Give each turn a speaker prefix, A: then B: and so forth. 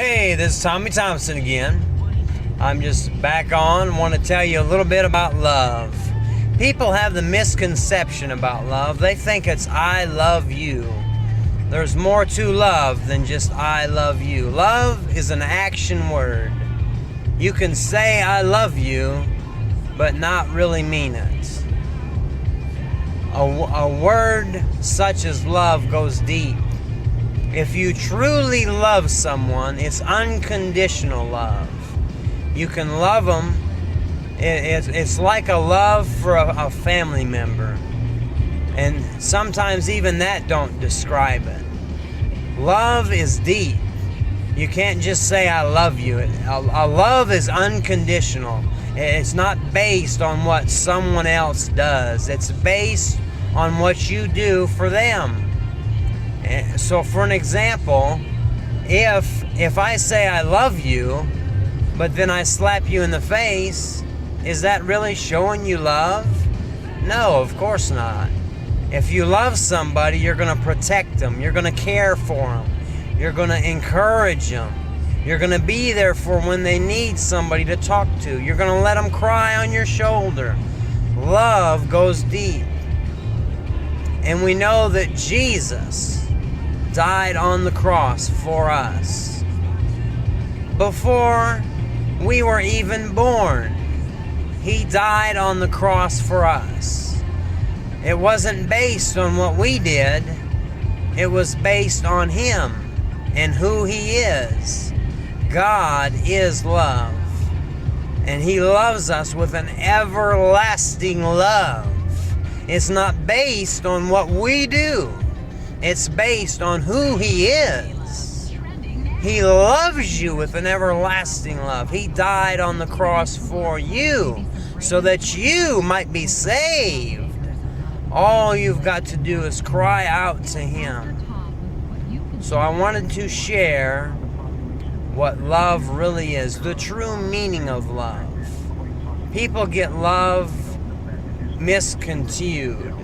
A: Hey, this is Tommy Thompson again. I'm just back on. Want to tell you a little bit about love. People have the misconception about love. They think it's I love you. There's more to love than just I love you. Love is an action word. You can say I love you, but not really mean it. A word such as love goes deep. If you truly love someone, it's unconditional love. You can love them. It's like a love for a family member. And sometimes even that don't describe it. Love is deep. You can't just say I love you. A love is unconditional. It's not based on what someone else does. It's based on what you do for them. So for an example, if I say I love you, but then I slap you in the face, is that really showing you love? No, of course not. If you love somebody, you're going to protect them. You're going to care for them. You're going to encourage them. You're going to be there for when they need somebody to talk to. You're going to let them cry on your shoulder. Love goes deep. And we know that Jesus died on the cross for us. Before we were even born, He died on the cross for us. It wasn't based on what we did. It was based on Him and who He is. God is love. And He loves us with an everlasting love. It's not based on what we do. It's based on who He is. He loves you with an everlasting love. He died on the cross for you so that you might be saved. All you've got to do is cry out to Him. So I wanted to share what love really is, the true meaning of love. People get love misconstrued.